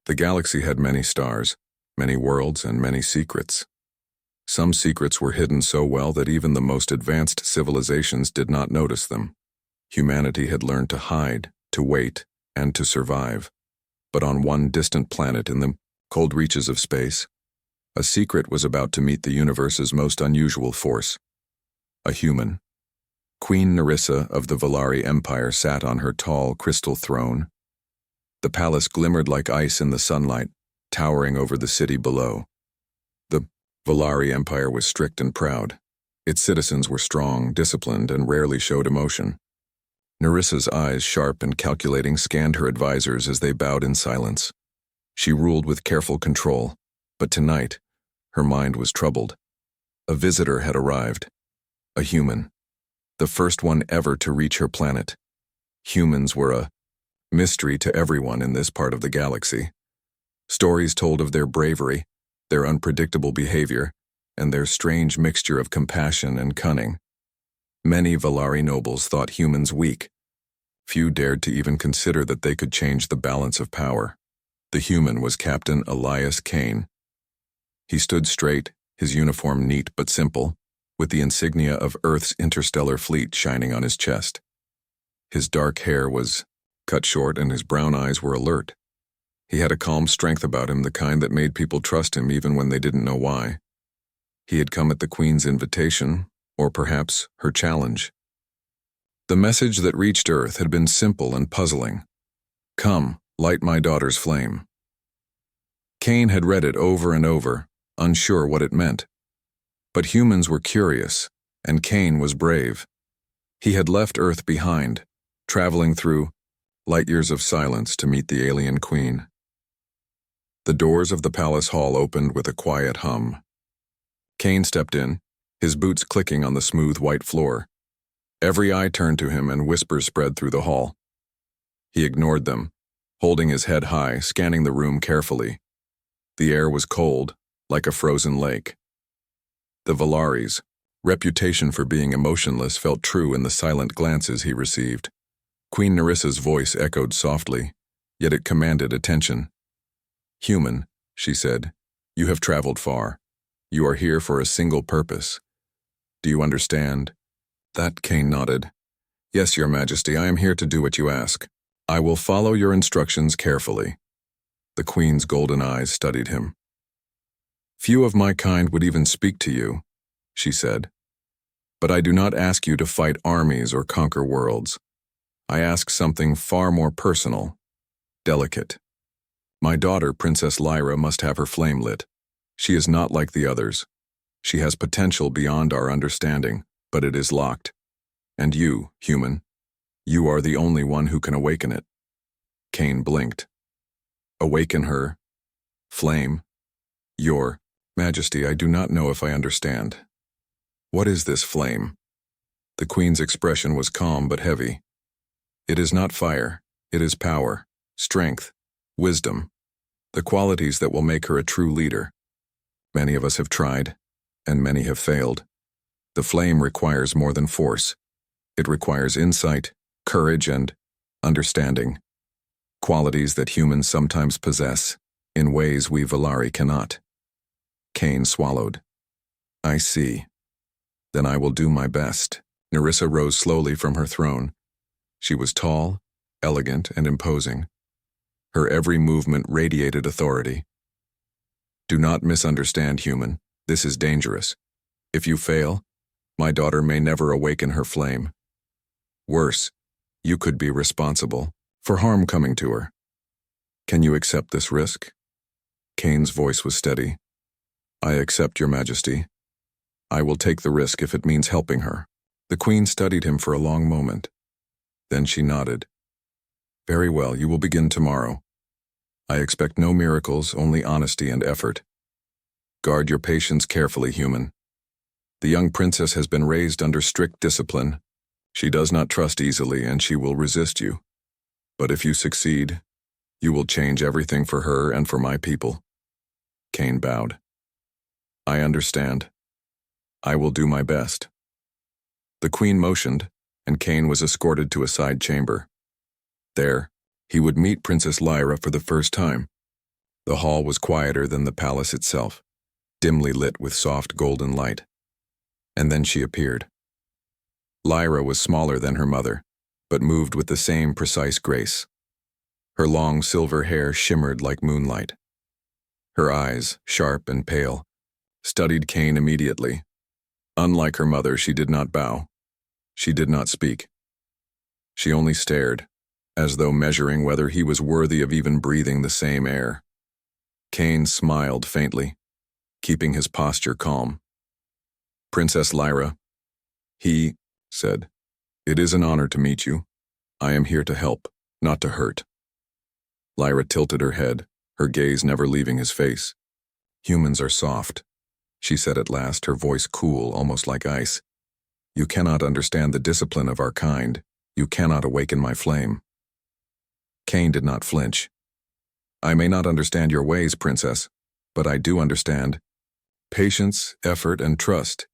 The galaxy had many stars, many worlds, and many secrets. Some secrets were hidden so well that even the most advanced civilizations did not notice them. Humanity had learned to hide, to wait, and to survive. But on one distant planet in the cold reaches of space, a secret was about to meet the universe's most unusual force. A human. Queen Nerissa of the Valari Empire sat on her tall crystal throne. The palace glimmered like ice in the sunlight, towering over the city below. The Valari Empire was strict and proud. Its citizens were strong, disciplined, and rarely showed emotion. Nerissa's eyes, sharp and calculating, scanned her advisors as they bowed in silence. She ruled with careful control, but tonight, her mind was troubled. A visitor had arrived. A human. The first one ever to reach her planet. Humans were a mystery to everyone in this part of the galaxy. Stories told of their bravery, their unpredictable behavior, and their strange mixture of compassion and cunning. Many Valari nobles thought humans weak. Few dared to even consider that they could change the balance of power. The human was Captain Elias Kane. He stood straight, his uniform neat but simple, with the insignia of Earth's interstellar fleet shining on his chest. His dark hair was cut short and his brown eyes were alert. He had a calm strength about him, the kind that made people trust him even when they didn't know why. He had come at the Queen's invitation, or perhaps her challenge. The message that reached Earth had been simple and puzzling. "Come, light my daughter's flame." Kane had read it over and over, unsure what it meant. But humans were curious, and Kane was brave. He had left Earth behind, traveling through light years of silence to meet the alien queen. The doors of the palace hall opened with a quiet hum. Kane stepped in, his boots clicking on the smooth white floor. Every eye turned to him and whispers spread through the hall. He ignored them, holding his head high, scanning the room carefully. The air was cold, like a frozen lake. The Valaris' reputation for being emotionless felt true in the silent glances he received. Queen Nerissa's voice echoed softly, yet it commanded attention. "Human," she said, "you have traveled far. You are here for a single purpose. Do you understand?" That Kane nodded. "Yes, Your Majesty, I am here to do what you ask. I will follow your instructions carefully." The Queen's golden eyes studied him. "Few of my kind would even speak to you," she said. "But I do not ask you to fight armies or conquer worlds. I ask something far more personal, delicate. My daughter, Princess Lyra, must have her flame lit. She is not like the others. She has potential beyond our understanding, but it is locked. And you, human, you are the only one who can awaken it." Kane blinked. "Awaken her? Flame? Your Majesty, I do not know if I understand. What is this flame?" The Queen's expression was calm but heavy. "It is not fire. It is power, strength, wisdom, the qualities that will make her a true leader. Many of us have tried, and many have failed. The flame requires more than force. It requires insight, courage, and understanding. Qualities that humans sometimes possess, in ways we Valari cannot." Kane swallowed. "I see. Then I will do my best." Nerissa rose slowly from her throne. She was tall, elegant, and imposing. Her every movement radiated authority. "Do not misunderstand, human. This is dangerous. If you fail, my daughter may never awaken her flame. Worse, you could be responsible for harm coming to her. Can you accept this risk?" Kane's voice was steady. "I accept, Your Majesty. I will take the risk if it means helping her." The Queen studied him for a long moment. Then she nodded. "Very well, you will begin tomorrow. I expect no miracles, only honesty and effort. Guard your patience carefully, human. The young princess has been raised under strict discipline. She does not trust easily, and she will resist you. But if you succeed, you will change everything for her and for my people." Kane bowed. "I understand. I will do my best." The Queen motioned, and Kane was escorted to a side chamber. There, he would meet Princess Lyra for the first time. The hall was quieter than the palace itself, dimly lit with soft golden light. And then she appeared. Lyra was smaller than her mother, but moved with the same precise grace. Her long silver hair shimmered like moonlight. Her eyes, sharp and pale, studied Cain immediately. Unlike her mother, she did not bow. She did not speak. She only stared, as though measuring whether he was worthy of even breathing the same air. Cain smiled faintly, keeping his posture calm. "Princess Lyra," he said, "it is an honor to meet you. I am here to help, not to hurt." Lyra tilted her head, her gaze never leaving his face. "Humans are soft," she said at last, her voice cool, almost like ice. "You cannot understand the discipline of our kind. You cannot awaken my flame." Cain did not flinch. "I may not understand your ways, princess, but I do understand patience, effort, and trust.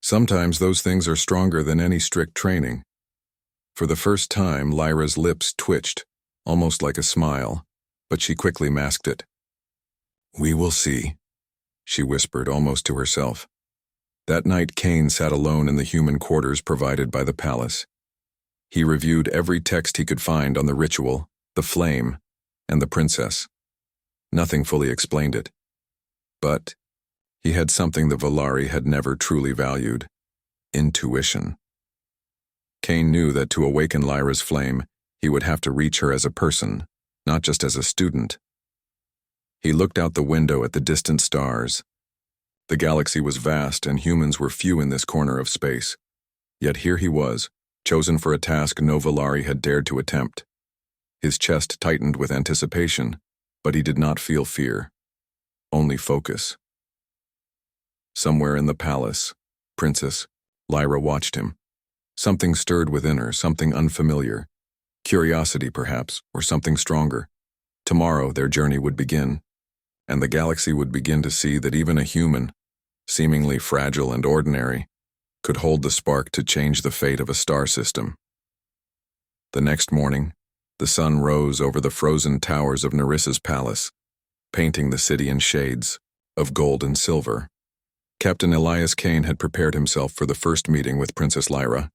Sometimes those things are stronger than any strict training." For the first time, Lyra's lips twitched, almost like a smile, but she quickly masked it. "We will see," she whispered almost to herself. That night, Cain sat alone in the human quarters provided by the palace. He reviewed every text he could find on the ritual, the flame, and the princess. Nothing fully explained it. But he had something the Volari had never truly valued: intuition. Cain knew that to awaken Lyra's flame, he would have to reach her as a person, not just as a student. He looked out the window at the distant stars. The galaxy was vast and humans were few in this corner of space. Yet here he was, chosen for a task no Volari had dared to attempt. His chest tightened with anticipation, but he did not feel fear, only focus. Somewhere in the palace, Princess Lyra watched him. Something stirred within her, something unfamiliar. Curiosity, perhaps, or something stronger. Tomorrow their journey would begin, and the galaxy would begin to see that even a human, seemingly fragile and ordinary, could hold the spark to change the fate of a star system. The next morning, the sun rose over the frozen towers of Nerissa's palace, painting the city in shades of gold and silver. Captain Elias Cain had prepared himself for the first meeting with Princess Lyra.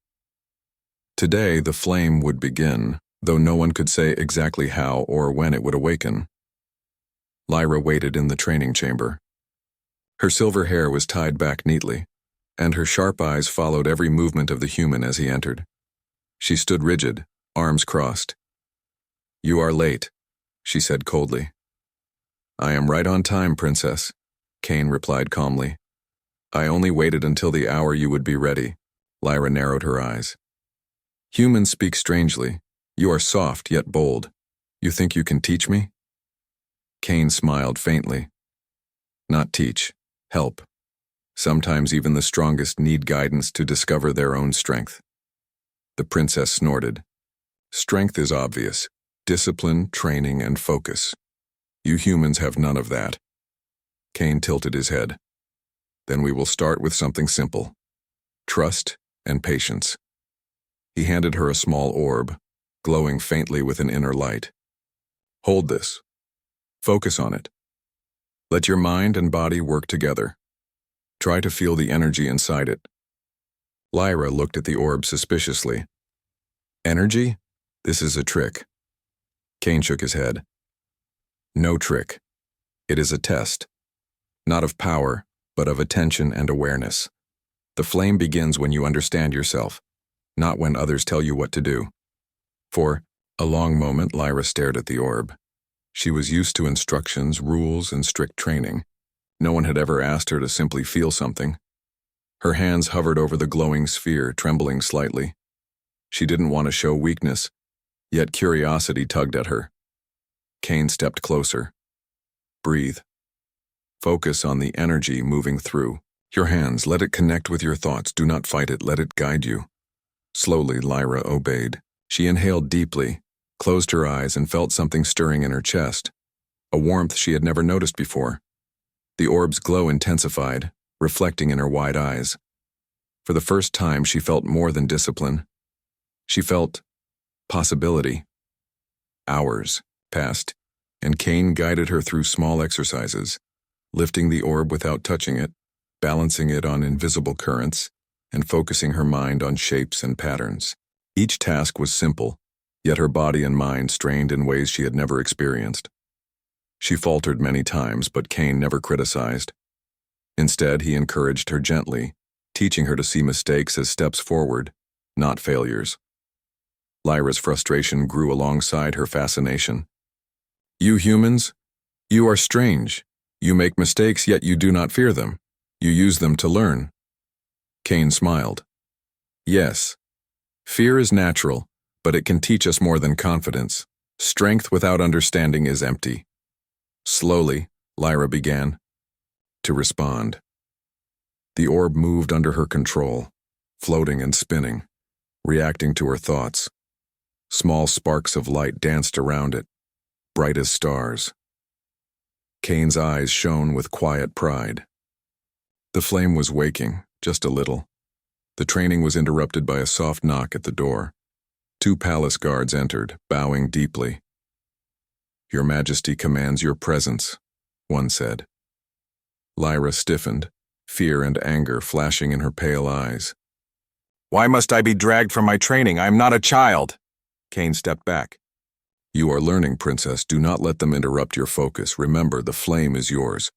Today, the flame would begin, though no one could say exactly how or when it would awaken. Lyra waited in the training chamber. Her silver hair was tied back neatly, and her sharp eyes followed every movement of the human as he entered. She stood rigid, arms crossed. "You are late," she said coldly. "I am right on time, Princess," Cain replied calmly. "I only waited until the hour you would be ready." Lyra narrowed her eyes. "Humans speak strangely. You are soft yet bold. You think you can teach me?" Cain smiled faintly. "Not teach, help. Sometimes even the strongest need guidance to discover their own strength." The princess snorted. "Strength is obvious. Discipline, training, and focus. You humans have none of that." Cain tilted his head. "Then we will start with something simple. Trust and patience." He handed her a small orb, glowing faintly with an inner light. "Hold this. Focus on it. Let your mind and body work together. Try to feel the energy inside it." Lyra looked at the orb suspiciously. "Energy? This is a trick." Cain shook his head. "No trick. It is a test. Not of power, but of attention and awareness. The flame begins when you understand yourself, not when others tell you what to do." For a long moment, Lyra stared at the orb. She was used to instructions, rules, and strict training. No one had ever asked her to simply feel something. Her hands hovered over the glowing sphere, trembling slightly. She didn't want to show weakness, yet curiosity tugged at her. Cain stepped closer. "Breathe. Focus on the energy moving through your hands. Let it connect with your thoughts. Do not fight it. Let it guide you." Slowly, Lyra obeyed. She inhaled deeply, closed her eyes, and felt something stirring in her chest, a warmth she had never noticed before. The orb's glow intensified, reflecting in her wide eyes. For the first time, she felt more than discipline. She felt possibility. Hours passed, and Kane guided her through small exercises, lifting the orb without touching it, balancing it on invisible currents, and focusing her mind on shapes and patterns. Each task was simple, yet her body and mind strained in ways she had never experienced. She faltered many times, but Kane never criticized. Instead, he encouraged her gently, teaching her to see mistakes as steps forward, not failures. Lyra's frustration grew alongside her fascination. "You humans, you are strange. You make mistakes, yet you do not fear them. You use them to learn." Kane smiled. "Yes, fear is natural, but it can teach us more than confidence. Strength without understanding is empty." Slowly, Lyra began to respond. The orb moved under her control, floating and spinning, reacting to her thoughts. Small sparks of light danced around it, bright as stars. Kane's eyes shone with quiet pride. The flame was waking, just a little. The training was interrupted by a soft knock at the door. 2 palace guards entered, bowing deeply. "Your Majesty commands your presence," one said. Lyra stiffened, fear and anger flashing in her pale eyes. "Why must I be dragged from my training? I am not a child." Kane stepped back. "You are learning, Princess. Do not let them interrupt your focus. Remember, the flame is yours,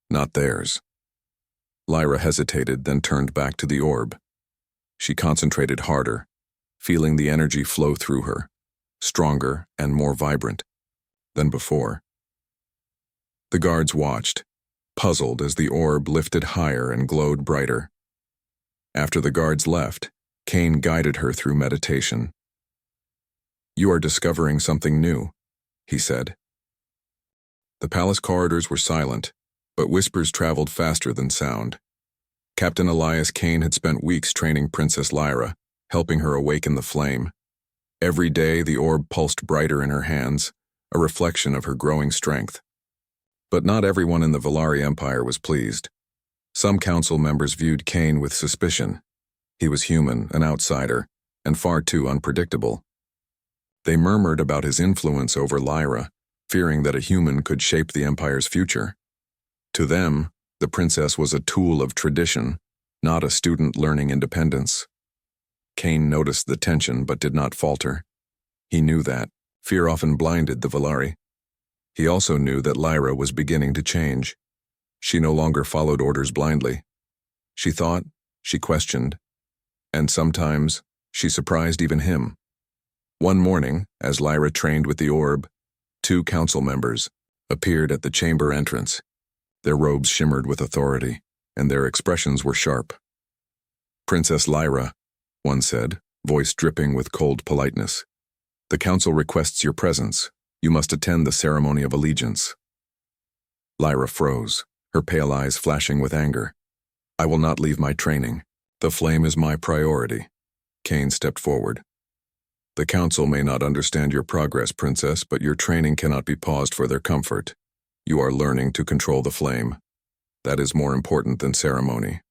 not theirs." Lyra hesitated, then turned back to the orb. She concentrated harder, feeling the energy flow through her, stronger and more vibrant than before. The guards watched, puzzled as the orb lifted higher and glowed brighter. After the guards left, Kane guided her through meditation. "You are discovering something new," he said. The palace corridors were silent, but whispers traveled faster than sound. Captain Elias Kane had spent weeks training Princess Lyra, helping her awaken the flame. Every day the orb pulsed brighter in her hands, a reflection of her growing strength. But not everyone in the Valari Empire was pleased. Some council members viewed Kane with suspicion. He was human, an outsider, and far too unpredictable. They murmured about his influence over Lyra, fearing that a human could shape the Empire's future. To them, the princess was a tool of tradition, not a student learning independence. Kane noticed the tension but did not falter. He knew that fear often blinded the Valari. He also knew that Lyra was beginning to change. She no longer followed orders blindly. She thought, she questioned, and sometimes she surprised even him. One morning, as Lyra trained with the orb, 2 council members appeared at the chamber entrance. Their robes shimmered with authority, and their expressions were sharp. "Princess Lyra," one said, voice dripping with cold politeness. "The council requests your presence. You must attend the ceremony of allegiance." Lyra froze, her pale eyes flashing with anger. "I will not leave my training. The flame is my priority." Kane stepped forward. "The council may not understand your progress, Princess, but your training cannot be paused for their comfort. You are learning to control the flame. That is more important than ceremony."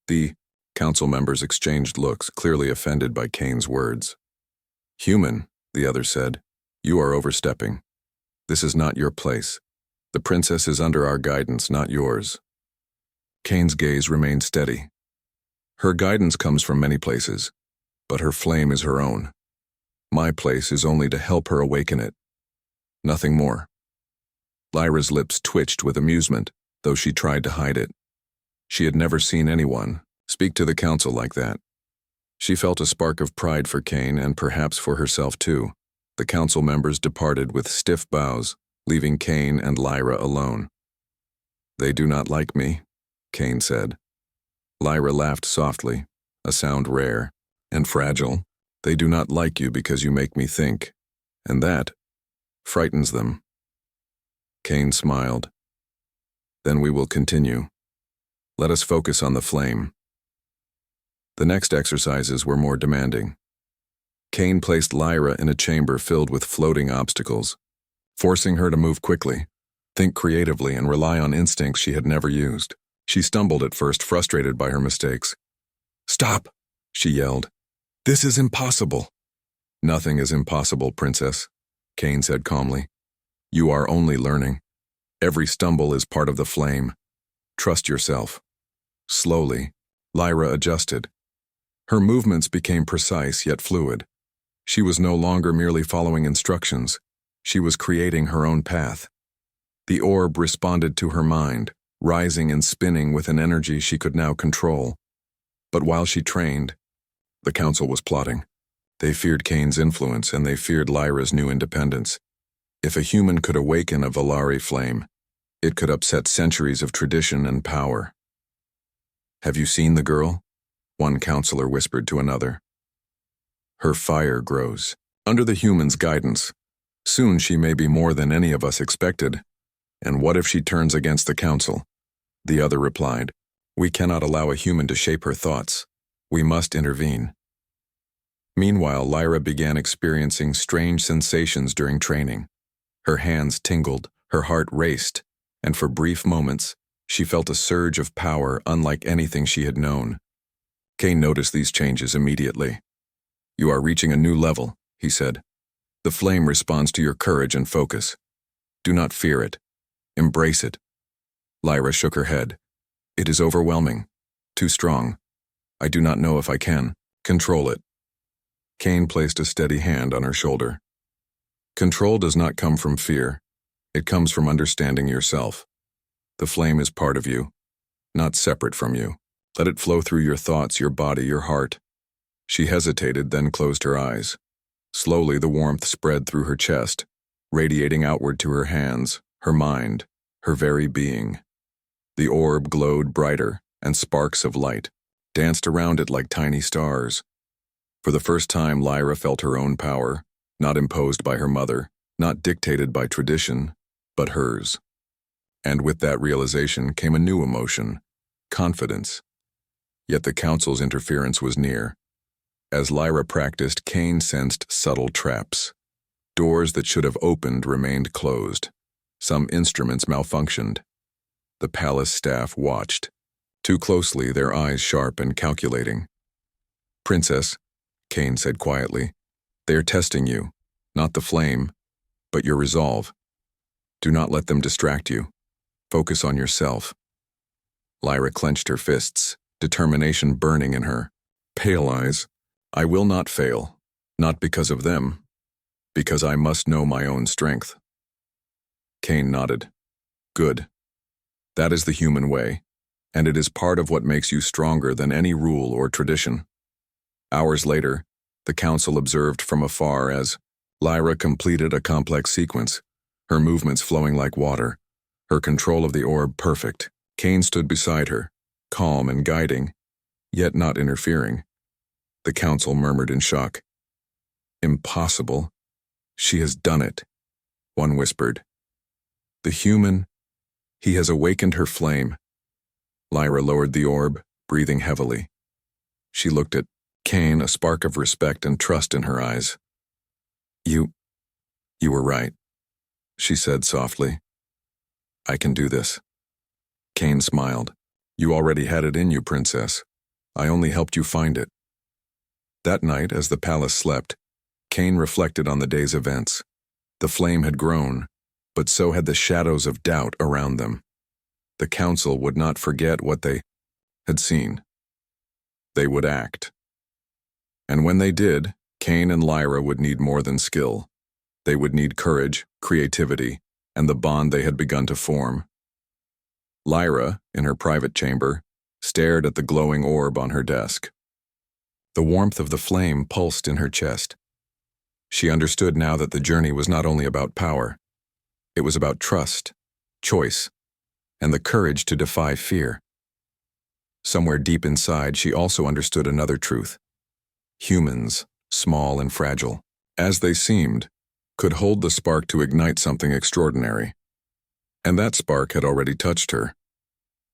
The council members exchanged looks, clearly offended by Kane's words. "Human," the other said, "you are overstepping. This is not your place. The princess is under our guidance, not yours." Kane's gaze remained steady. "Her guidance comes from many places, but her flame is her own. My place is only to help her awaken it. Nothing more." Lyra's lips twitched with amusement, though she tried to hide it. She had never seen anyone speak to the council like that. She felt a spark of pride for Kane and perhaps for herself too. The council members departed with stiff bows, leaving Kane and Lyra alone. "They do not like me," Kane said. Lyra laughed softly, a sound rare and fragile. "They do not like you because you make me think, and that frightens them." Kane smiled. "Then we will continue. Let us focus on the flame." The next exercises were more demanding. Kane placed Lyra in a chamber filled with floating obstacles, forcing her to move quickly, think creatively, and rely on instincts she had never used. She stumbled at first, frustrated by her mistakes. "Stop!" she yelled. "This is impossible." "Nothing is impossible, Princess." Cain said calmly. You are only learning. Every stumble is part of the flame. Trust yourself. Slowly, Lyra adjusted. Her movements became precise yet fluid. She was no longer merely following instructions. She was creating her own path. The orb responded to her mind, rising and spinning with an energy she could now control. But while she trained, the council was plotting. They feared Cain's influence, and they feared Lyra's new independence. If a human could awaken a Valari flame, it could upset centuries of tradition and power. Have you seen the girl? One counselor whispered to another. Her fire grows. Under the human's guidance, soon she may be more than any of us expected. And what if she turns against the council? The other replied. We cannot allow a human to shape her thoughts. We must intervene. Meanwhile, Lyra began experiencing strange sensations during training. Her hands tingled, her heart raced, and for brief moments, she felt a surge of power unlike anything she had known. Cain noticed these changes immediately. You are reaching a new level, he said. The flame responds to your courage and focus. Do not fear it. Embrace it. Lyra shook her head. It is overwhelming. Too strong. I do not know if I can control it. Cain placed a steady hand on her shoulder. Control does not come from fear. It comes from understanding yourself. The flame is part of you, not separate from you. Let it flow through your thoughts, your body, your heart. She hesitated, then closed her eyes. Slowly, the warmth spread through her chest, radiating outward to her hands, her mind, her very being. The orb glowed brighter, and sparks of light danced around it like tiny stars. For the first time, Lyra felt her own power, not imposed by her mother, not dictated by tradition, but hers. And with that realization came a new emotion, confidence. Yet the council's interference was near. As Lyra practiced, Cain sensed subtle traps. Doors that should have opened remained closed. Some instruments malfunctioned. The palace staff watched, too closely, their eyes sharp and calculating. Princess, Cain said quietly, they are testing you, not the flame, but your resolve. Do not let them distract you. Focus on yourself. Lyra clenched her fists, determination burning in her. Pale eyes. I will not fail, not because of them, because I must know my own strength. Cain nodded. Good. That is the human way, and it is part of what makes you stronger than any rule or tradition. Hours later, the council observed from afar as Lyra completed a complex sequence, her movements flowing like water, her control of the orb perfect. Cain stood beside her, calm and guiding, yet not interfering. The council murmured in shock. Impossible. She has done it, one whispered. The human, he has awakened her flame. Lyra lowered the orb, breathing heavily. She looked at Cain, a spark of respect and trust in her eyes. You were right, she said softly. I can do this. Cain smiled. You already had it in you, princess. I only helped you find it. That night, as the palace slept, Cain reflected on the day's events. The flame had grown, but so had the shadows of doubt around them. The council would not forget what they had seen. They would act. And when they did, Cain and Lyra would need more than skill. They would need courage, creativity, and the bond they had begun to form. Lyra, in her private chamber, stared at the glowing orb on her desk. The warmth of the flame pulsed in her chest. She understood now that the journey was not only about power. It was about trust, choice, and the courage to defy fear. Somewhere deep inside, she also understood another truth. Humans, small and fragile, as they seemed, could hold the spark to ignite something extraordinary. And that spark had already touched her.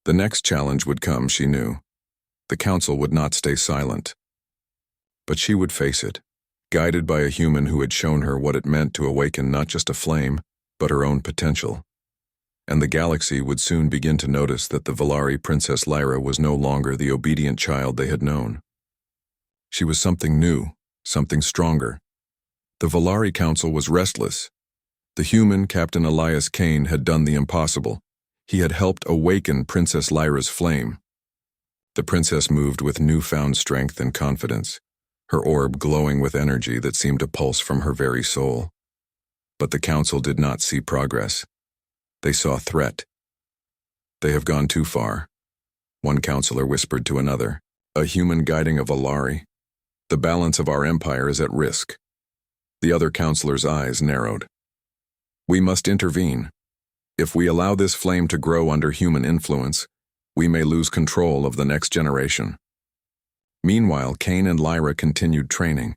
The next challenge would come, she knew. The council would not stay silent. But she would face it, guided by a human who had shown her what it meant to awaken not just a flame, but her own potential. And the galaxy would soon begin to notice that the Valari Princess Lyra was no longer the obedient child they had known. She was something new, something stronger, The Valari Council was restless. The human, Captain Elias Kane, had done the impossible. He had helped awaken Princess Lyra's flame. The princess moved with newfound strength and confidence, her orb glowing with energy that seemed to pulse from her very soul. But the council did not see progress. They saw threat. "They have gone too far," one counselor whispered to another. "A human guiding a Valari. The balance of our empire is at risk." The other counselor's eyes narrowed. "We must intervene. If we allow this flame to grow under human influence, we may lose control of the next generation." Meanwhile, Kane and Lyra continued training.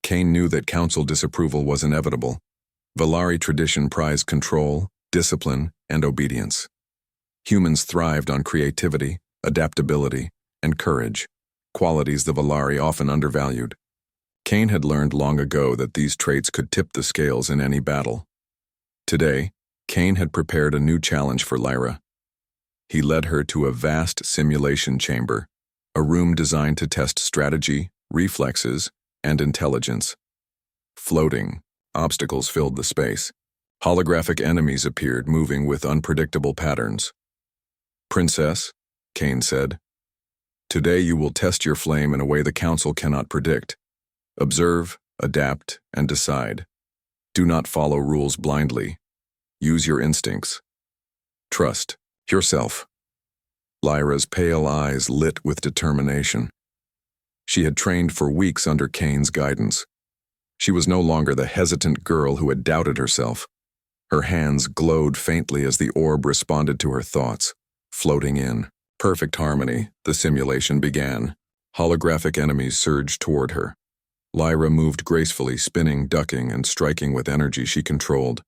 Kane knew that council disapproval was inevitable. Valari tradition prized control, discipline, and obedience. Humans thrived on creativity, adaptability, and courage, qualities the Valari often undervalued. Kane had learned long ago that these traits could tip the scales in any battle. Today, Kane had prepared a new challenge for Lyra. He led her to a vast simulation chamber, a room designed to test strategy, reflexes, and intelligence. Floating obstacles filled the space. Holographic enemies appeared, moving with unpredictable patterns. "Princess," Kane said, "today you will test your flame in a way the council cannot predict. Observe, adapt, and decide. Do not follow rules blindly. Use your instincts. Trust yourself." Lyra's pale eyes lit with determination. She had trained for weeks under Kane's guidance. She was no longer the hesitant girl who had doubted herself. Her hands glowed faintly as the orb responded to her thoughts, floating in perfect harmony. The simulation began. Holographic enemies surged toward her. Lyra moved gracefully, spinning, ducking, and striking with energy she controlled.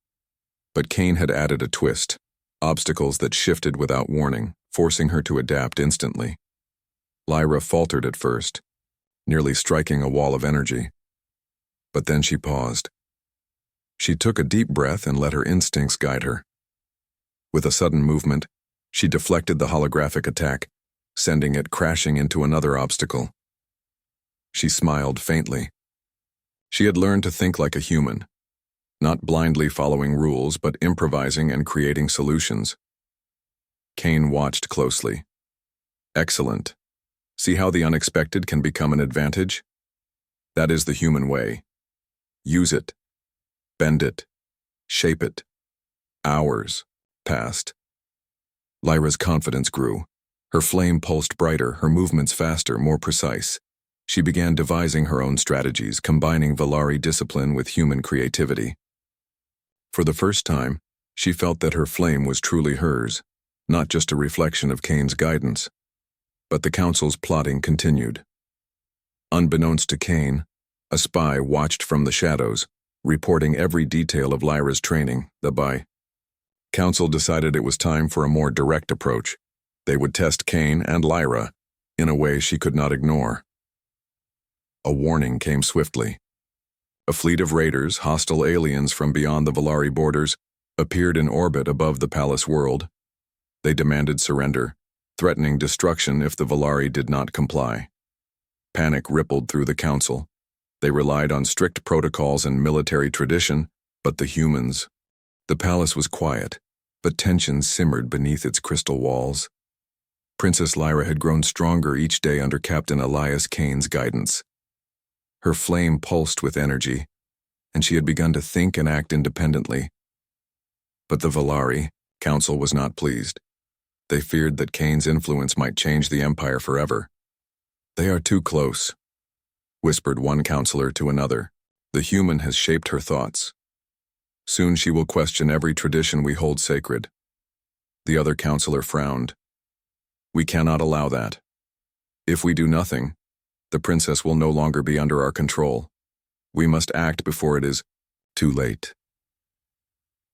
But Kane had added a twist, obstacles that shifted without warning, forcing her to adapt instantly. Lyra faltered at first, nearly striking a wall of energy. But then she paused. She took a deep breath and let her instincts guide her. With a sudden movement, she deflected the holographic attack, sending it crashing into another obstacle. She smiled faintly. She had learned to think like a human, not blindly following rules, but improvising and creating solutions. Kane watched closely. "Excellent. See how the unexpected can become an advantage? That is the human way. Use it. Bend it. Shape it." Hours passed. Lyra's confidence grew. Her flame pulsed brighter, her movements faster, more precise. She began devising her own strategies, combining Valari discipline with human creativity. For the first time, she felt that her flame was truly hers, not just a reflection of Kane's guidance. But the council's plotting continued. Unbeknownst to Kane, a spy watched from the shadows, reporting every detail of Lyra's training. The council decided it was time for a more direct approach. They would test Kane and Lyra in a way she could not ignore. A warning came swiftly. A fleet of raiders, hostile aliens from beyond the Valari borders, appeared in orbit above the palace world. They demanded surrender, threatening destruction if the Valari did not comply. Panic rippled through the council. They relied on strict protocols and military tradition, but the humans. The palace was quiet, but tension simmered beneath its crystal walls. Princess Lyra had grown stronger each day under Captain Elias Kane's guidance. Her flame pulsed with energy, and she had begun to think and act independently. But the Valari council was not pleased. They feared that Kane's influence might change the empire forever. "They are too close," whispered one counselor to another. "The human has shaped her thoughts. Soon she will question every tradition we hold sacred." The other counselor frowned. "We cannot allow that. If we do nothing, the princess will no longer be under our control. We must act before it is too late."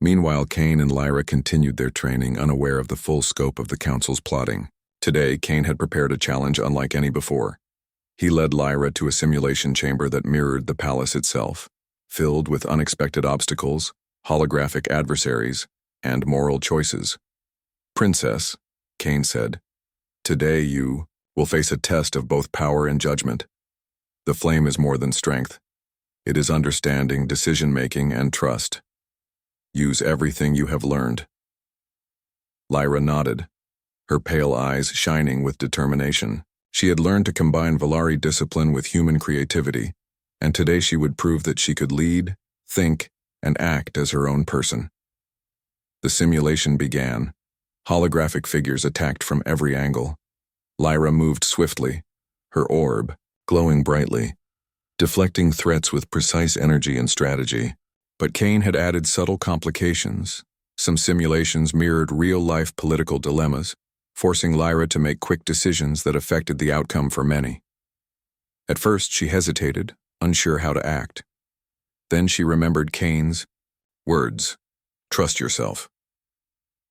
Meanwhile, Kane and Lyra continued their training, unaware of the full scope of the council's plotting. Today, Kane had prepared a challenge unlike any before. He led Lyra to a simulation chamber that mirrored the palace itself, filled with unexpected obstacles, holographic adversaries, and moral choices. "Princess," Kane said, "today you will face a test of both power and judgment. The flame is more than strength. It is understanding, decision-making, and trust. Use everything you have learned. Lyra nodded, her pale eyes shining with determination. She had learned to combine Valari discipline with human creativity, and today she would prove that she could lead, think, and act as her own person. The simulation began. Holographic figures attacked from every angle. Lyra moved swiftly, her orb glowing brightly, deflecting threats with precise energy and strategy. But Kane had added subtle complications. Some simulations mirrored real-life political dilemmas, forcing Lyra to make quick decisions that affected the outcome for many. At first, she hesitated, unsure how to act. Then she remembered Kane's words, "Trust yourself."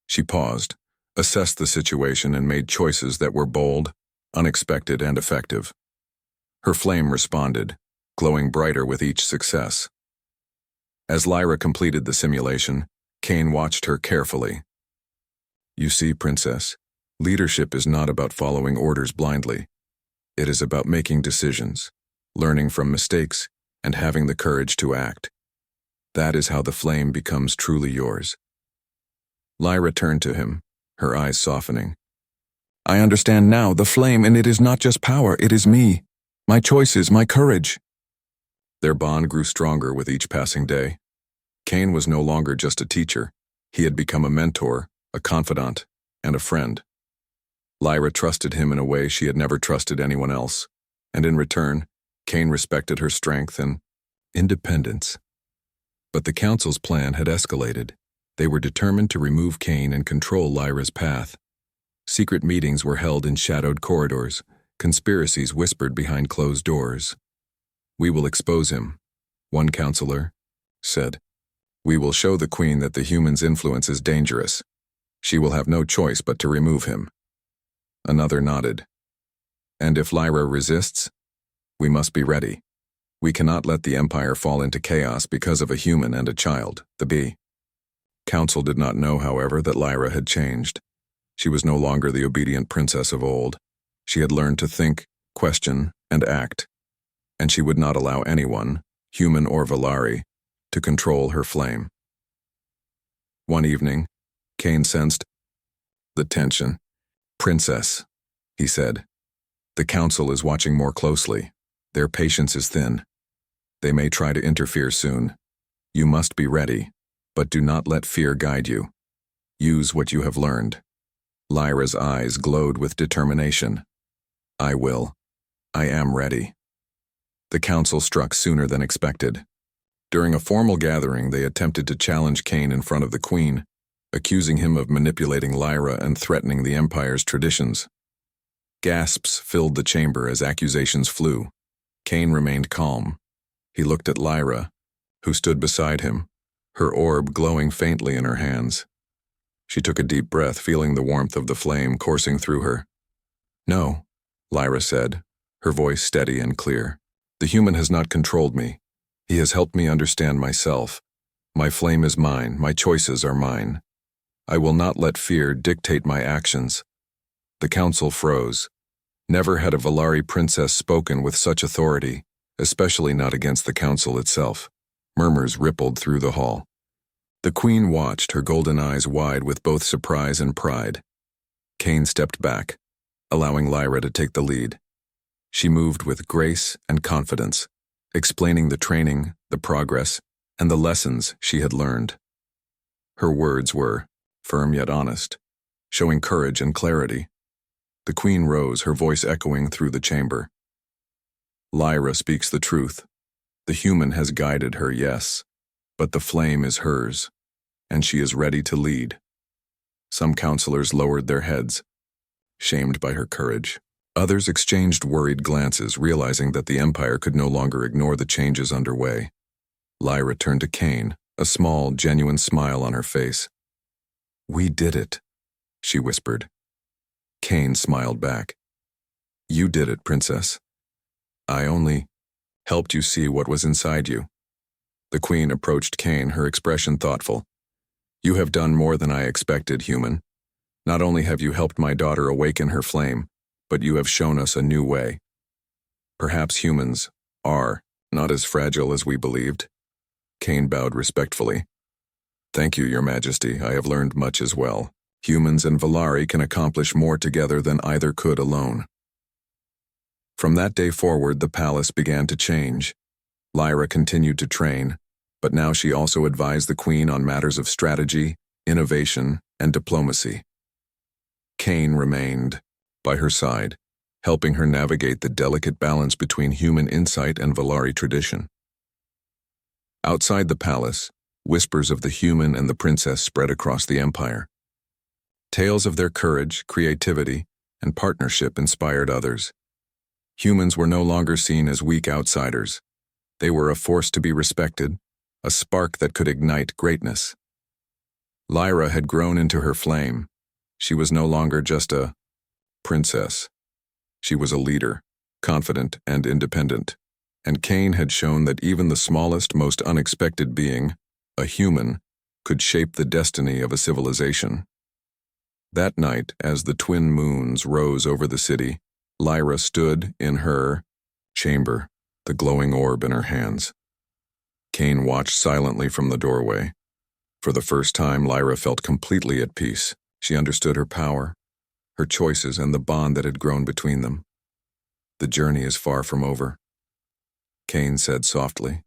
She paused, assessed the situation, and made choices that were bold, unexpected, and effective. Her flame responded, glowing brighter with each success. As Lyra completed the simulation, Kane watched her carefully. "You see, Princess, leadership is not about following orders blindly. It is about making decisions, learning from mistakes, and having the courage to act. That is how the flame becomes truly yours." Lyra turned to him, her eyes softening. "I understand now, the flame, and it is not just power, it is me. My choices, my courage." Their bond grew stronger with each passing day. Kane was no longer just a teacher. He had become a mentor, a confidant, and a friend. Lyra trusted him in a way she had never trusted anyone else, and in return, Kane respected her strength and independence. But the Council's plan had escalated. They were determined to remove Kane and control Lyra's path. Secret meetings were held in shadowed corridors, conspiracies whispered behind closed doors. "We will expose him," one counselor said. "We will show the Queen that the human's influence is dangerous. She will have no choice but to remove him." Another nodded. "And if Lyra resists, we must be ready. We cannot let the Empire fall into chaos because of a human and a child, the bee." Council did not know, however, that Lyra had changed. She was no longer the obedient princess of old. She had learned to think, question, and act, and she would not allow anyone, human or Valari, to control her flame. One evening, Kane sensed the tension. "Princess," he said, "the Council is watching more closely. Their patience is thin. They may try to interfere soon. You must be ready, but do not let fear guide you. Use what you have learned." Lyra's eyes glowed with determination. "I will. I am ready." The Council struck sooner than expected. During a formal gathering, they attempted to challenge Kane in front of the Queen, accusing him of manipulating Lyra and threatening the Empire's traditions. Gasps filled the chamber as accusations flew. Kane remained calm. He looked at Lyra, who stood beside him, her orb glowing faintly in her hands. She took a deep breath, feeling the warmth of the flame coursing through her. "No," Lyra said, her voice steady and clear. "The human has not controlled me. He has helped me understand myself. My flame is mine, my choices are mine. I will not let fear dictate my actions." The Council froze. Never had a Valari princess spoken with such authority, especially not against the Council itself. Murmurs rippled through the hall. The Queen watched, her golden eyes wide with both surprise and pride. Kane stepped back, allowing Lyra to take the lead. She moved with grace and confidence, explaining the training, the progress, and the lessons she had learned. Her words were firm yet honest, showing courage and clarity. The Queen rose, her voice echoing through the chamber. "Lyra speaks the truth. The human has guided her, yes, but the flame is hers, and she is ready to lead." Some counselors lowered their heads, shamed by her courage. Others exchanged worried glances, realizing that the Empire could no longer ignore the changes underway. Lyra turned to Kane, a small, genuine smile on her face. "We did it," she whispered. Kane smiled back. "You did it, Princess. I only helped you see what was inside you." The Queen approached Kane, her expression thoughtful. "You have done more than I expected, human. Not only have you helped my daughter awaken her flame, but you have shown us a new way. Perhaps humans are Not as fragile as we believed. Cain bowed respectfully. Thank you, Your Majesty. I have learned much as well. Humans and Valari can accomplish more together than either could alone. From that day forward, the palace began to change. Lyra continued to train, but now she also advised the Queen on matters of strategy, innovation, and diplomacy. Cain remained by her side, helping her navigate the delicate balance between human insight and Valari tradition. Outside the palace, whispers of the human and the princess spread across the empire. Tales of their courage, creativity, and partnership inspired others. Humans were no longer seen as weak outsiders. They were a force to be respected, a spark that could ignite greatness. Lyra had grown into her flame. She was no longer just a princess. She was a leader, confident and independent. And Cain had shown that even the smallest, most unexpected being, a human, could shape the destiny of a civilization. That night, as the twin moons rose over the city, Lyra stood in her chamber, the glowing orb in her hands. Cain watched silently from the doorway. For the first time, Lyra felt completely at peace. She understood her power, her choices, and the bond that had grown between them. The journey is far from over, Cain said softly.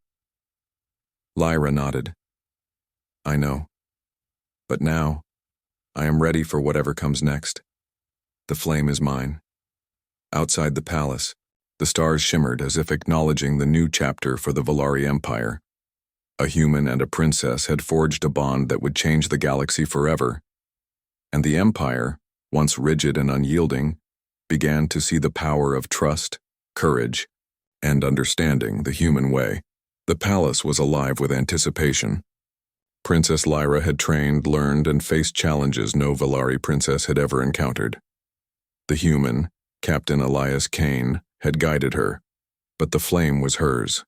Lyra nodded. I know. But now, I am ready for whatever comes next. The flame is mine. Outside the palace, the stars shimmered as if acknowledging the new chapter for the Valari Empire. A human and a princess had forged a bond that would change the galaxy forever. And the Empire, once rigid and unyielding, began to see the power of trust, courage, and understanding the human way. The palace was alive with anticipation. Princess Lyra had trained, learned, and faced challenges no Valari princess had ever encountered. The human, Captain Elias Cain, had guided her, but the flame was hers.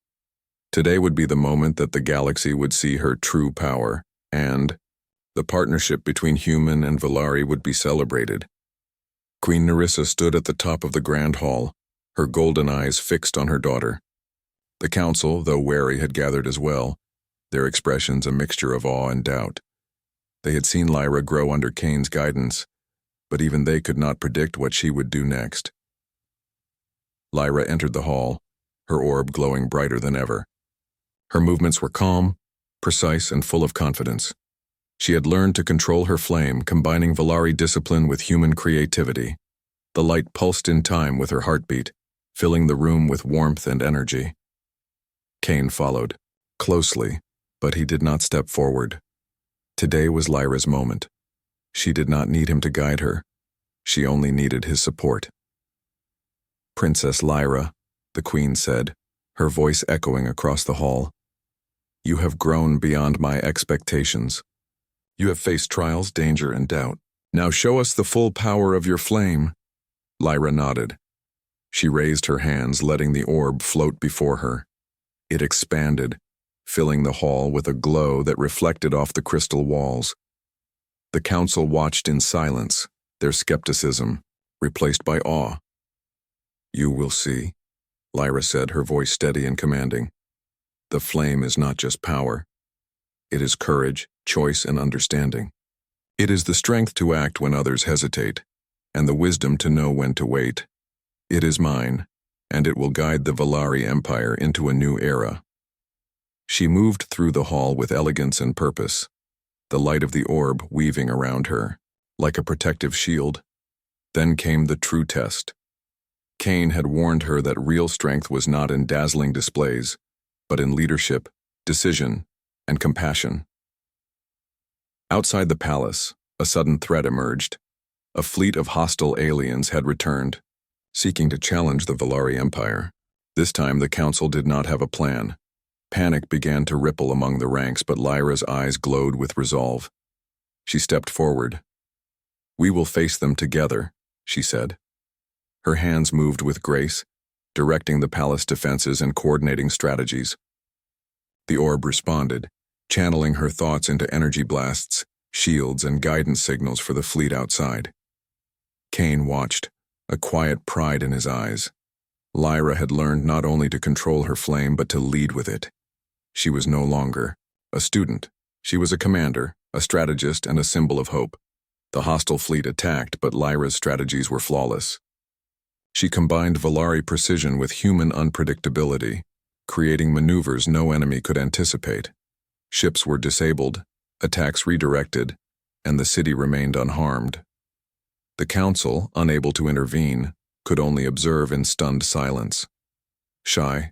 Today would be the moment that the galaxy would see her true power, and the partnership between human and Valari would be celebrated. Queen Nerissa stood at the top of the grand hall, her golden eyes fixed on her daughter. The council, though wary, had gathered as well, their expressions a mixture of awe and doubt. They had seen Lyra grow under Cain's guidance, but even they could not predict what she would do next. Lyra entered the hall, her orb glowing brighter than ever. Her movements were calm, precise, and full of confidence. She had learned to control her flame, combining Valari discipline with human creativity. The light pulsed in time with her heartbeat, filling the room with warmth and energy. Cain followed, closely, but he did not step forward. Today was Lyra's moment. She did not need him to guide her. She only needed his support. Princess Lyra, the Queen said, her voice echoing across the hall. You have grown beyond my expectations. You have faced trials, danger, and doubt. Now show us the full power of your flame. Lyra nodded. She raised her hands, letting the orb float before her. It expanded, filling the hall with a glow that reflected off the crystal walls. The council watched in silence, their skepticism replaced by awe. You will see, Lyra said, her voice steady and commanding. The flame is not just power. It is courage, choice, and understanding. It is the strength to act when others hesitate, and the wisdom to know when to wait. It is mine, and it will guide the Valari Empire into a new era. She moved through the hall with elegance and purpose, the light of the orb weaving around her, like a protective shield. Then came the true test. Cain had warned her that real strength was not in dazzling displays, but in leadership, decision, and compassion. Outside the palace, a sudden threat emerged. A fleet of hostile aliens had returned, seeking to challenge the Valari Empire. This time the council did not have a plan. Panic began to ripple among the ranks, but Lyra's eyes glowed with resolve. She stepped forward. We will face them together, she said. Her hands moved with grace, directing the palace defenses and coordinating strategies. The orb responded, channeling her thoughts into energy blasts, shields, and guidance signals for the fleet outside. Cain watched, a quiet pride in his eyes. Lyra had learned not only to control her flame but to lead with it. She was no longer a student. She was a commander, a strategist, and a symbol of hope. The hostile fleet attacked, but Lyra's strategies were flawless. She combined Valari precision with human unpredictability, creating maneuvers no enemy could anticipate. Ships were disabled, attacks redirected, and the city remained unharmed. The Council, unable to intervene, could only observe in stunned silence. Shy,